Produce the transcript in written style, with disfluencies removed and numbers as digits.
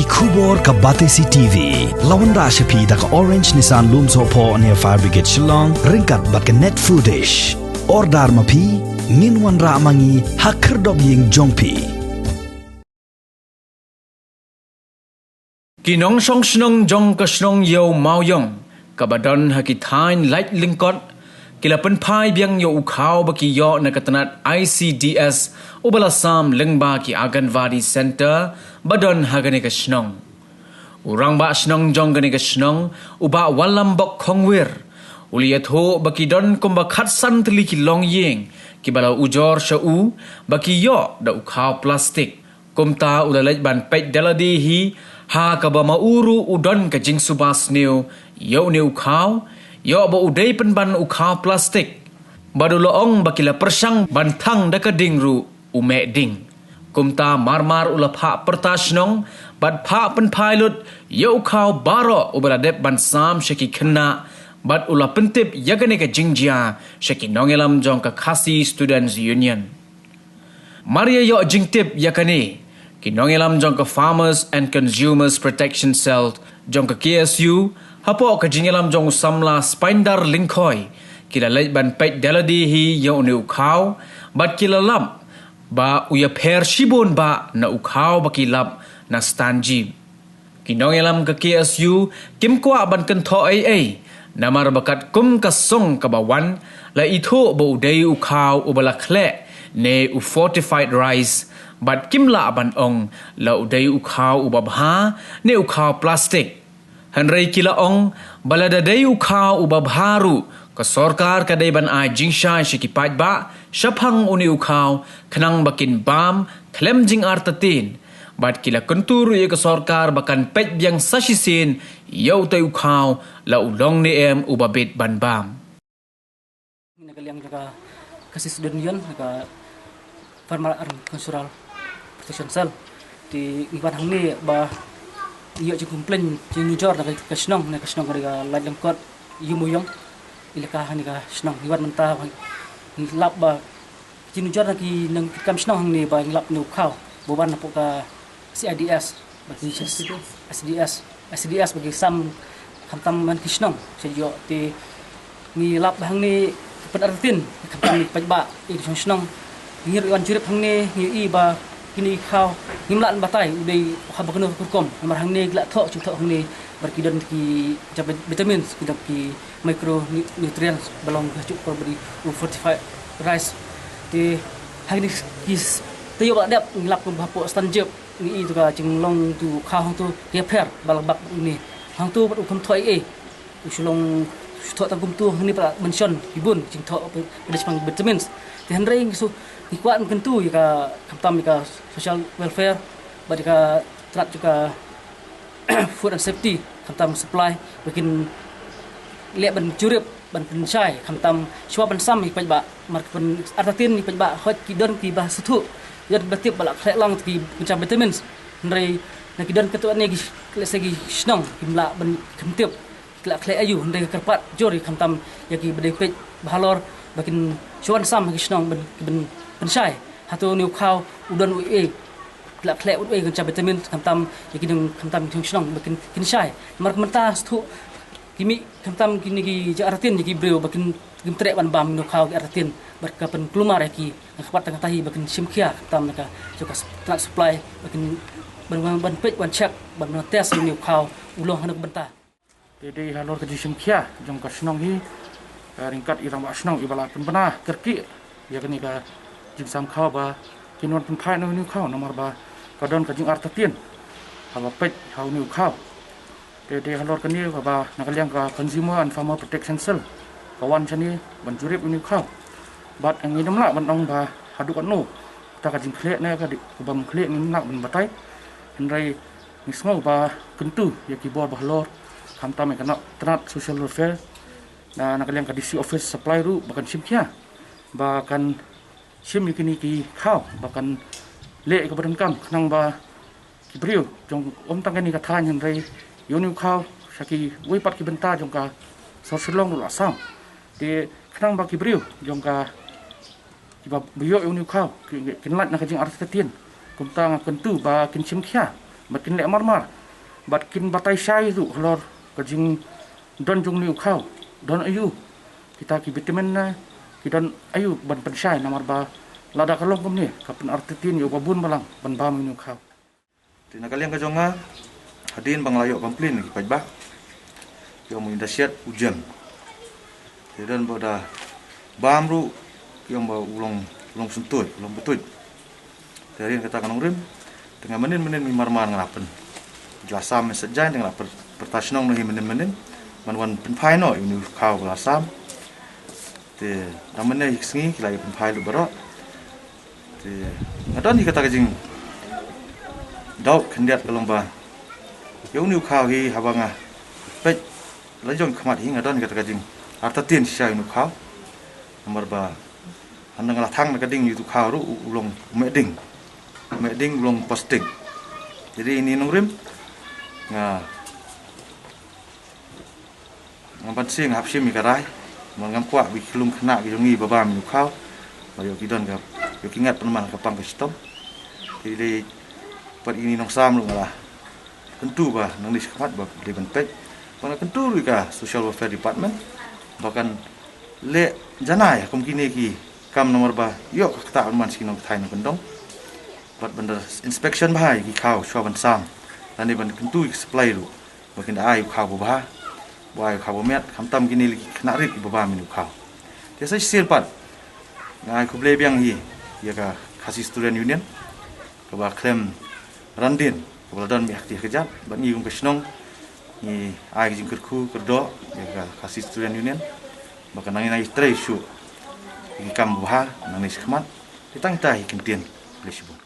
Kubor ka Batesi TV. Lawan Rashapi da ka Orange Nissan Looms Hopo near Fire Brigade Shillong. Ringkat bat ka net footage. Ordar mapi. Minwan ra mangi hakerdog ying jongpi. Kinong song snong jong ka snong yo mau yong. Kabadon hakitain light lingkot. Kila penpai biang yo ukau baki yo na katanat ICDS ubalasam lengba ki Aganwadi Center badon hagane ka snong. Urang ba snong jong gane ka snong uba walam bok khongwir. Uliyat ho baki don kumba khatsan tli ki long yeng ki bala ujor shau baki yo da ukau plastik. Kumta ulalaj ban pet daladi hi ha ka ba mauru udon ka jing subas new yo ne ukau yo ba udai penban ukau plastik. Badu loong bakila persang bantang daka dingru ume ding. Kumta marmar ula pha pertasnong bad pha pen pilot yo ukau baro ubaladep ban sam shaki kena bad ula pentip yagane ka jingjia shaki nongelam jong ka Khasi Students Union. Maria yo jingtip yakane ki nongelam jong ka Farmers and Consumers Protection Cell jong ka KSU hapo ka jingelam jong samla spindar linkoi kila lej ban pet daladi hi yo ne ukau bat kila lam ba uya per shibon ba na ukau ba kilap na stanji kinongelam ka KSU kim kwa ban kan tho ai namar bakat kum ka song ka bawan la itho ba udai ukau ubala khle ne u fortified rice bat kimla ban ong la udai ukau ubabha ne ukau plastik. Hanrei kila ong balada dayu khau ubabharu ka sorkar kadai ban ai jingsha shikipat ba shaphang uni ukhau khnang bakin bam klem jing artatin bat kila kuntur ye ka sorkar bakan pet biang sashisin yau tai ukhau la ulong ne em ubabit ban bam nagaliang ka Khasi Student Union ka Farmer and Consumer Protection Cell di iwan hang ni ba iyo je komplain je nujor na ka snong ka lajang kot yumuyong ilaka hani ka snong iwan menta ni lap ba je nujor na ki nang kam snong ni ba lap nu khau boban na po ka CIDS bagi SDS bagi sam khamtam man ki snong se yo ti ni lap hang ni penartin khamtam ni pajba i snong ngir wan jurip hang ni ngi i ba kini khau ngimlan batai udai habakno kurkom nomor hang ne gla tho chu tho hang ne berkidan ki jabe vitamins kita ki micro nutrients belong ke cuk beri 45 rice di hang ni ki tayo ba dap ngilap ko bapo stanjep ni itu ka jinglong tu khau tu repair balabak ni hang tu ukum thoi usulong tho tagum tu ni pra mention ibun jing tho pada semang vitamins di handrai so ikuan kentu ka kamtam ka social welfare badika trat juga food and safety kamtam supply bikin lihat ban jurip ban pensyai kamtam shwa ban sam ipai ba mark pen artatin ipai ba hot kidon ki ba sutu yat batip balak khlang ki macam vitamins ndai nakidon ketu ne gi segi snong kimla ban kemtip kla khle ayu ndai kerpat jori kamtam yaki bedepet bahalor bakin shwan sam gi snong ban pensyai hatu niu khau udon ue klak klek ue kan vitamin kamtam yaki ding kamtam thing snong bakin kinsyai mar menta stu kimi kamtam kini gi jaratin yaki breu bakin gimtre ban bam niu khau aratin berkapan kelumar yaki ngakpat tengah tahi bakin simkhia kamtam naka juga trak supply bakin ban pet ban check ban test niu khau ulong hanak benta jadi halor ke simkhia jong ka snong hi ringkat irang ba snong ibala penpena kerki yakni ka jing sam khau ba kinon pen phai no ni khau nomor ba kadon ka jing artatin haba pet hau ni khau de halor kan ni ba nakaliang ka Consumer and Farmer Protection Cell kawan chani ban jurip ni khau bat ang idam la ban ong ba hadu kan no ta ka jing khle na ka di bam khle ni nak ban batai henrai ni smau ba kentu ya ki bor ba halor kamta me kana trat social welfare na nakaliang ka DC office supply ru bakan simkia bahkan sim kini ki khau bahkan le ka badan kam nang ba ki brio jong om tang ni ka than han rei yonu khau saki wi pat ki benta jong ka so silong la sam de khnang ba ki brio jong ka ki ba brio yonu khau ki lat na ka jing artatin kum tang kentu ba kin sim khia makin lek mar batkin batai syai tu lor kajing don jung liu khau don ayu kita ki vitamin na ki don ayu ban pen syai namar ba lada kalong kum ni kapen artitin yo babun balang ban bam liu khau tina kalian ka jonga hadin bang layo komplain ki pajba yo mu indasiat ujan dan boda bamru yang ba ulong sentut ulong betut dari kata kanong rim tengah menin mi marman ngalapen jelasam sejan dengan pertasnong nahi menin manwan penpai no ini kau jelasam te namanya hiksingi kilai penpai lu berok te ngadon kata kajing dauk kendiat kelomba yang ni kau hi habanga pet lajong khamat hi ngadon kata kajing artatin syai nu kau nomor ba andang lathang na kading itu kau ru ulong meding ulong posting jadi ini nongrim ngampan sing hapsim ikarai mangam kwa bi klum khna ki jongi babam nu khau bayo kidon gap yo kingat peneman kapang kestom jadi per ini nong sam lu ngalah tentu bah nang di sekat bah di bentek bang tentu ka social welfare department bahkan le jana ya kum kini ki kam nomor bah yo kata man sing nong thai nong kendong bat bender inspection bahai ki khau shwa ban sam dan ban tentu supply lu makin ai khau bah wai khau met kham tam kini li khna rit babam nu khau dia sai silpat ngai kuble biang hi ya ka khasi student union ka ba claim randin ka dan mi aktif kejap ban ni ung kesnong ni ai jing kerku kerdo ya ka khasi student union ba nang nai tre shu ki kam bah nang ni khmat ditang tai kintien lesibun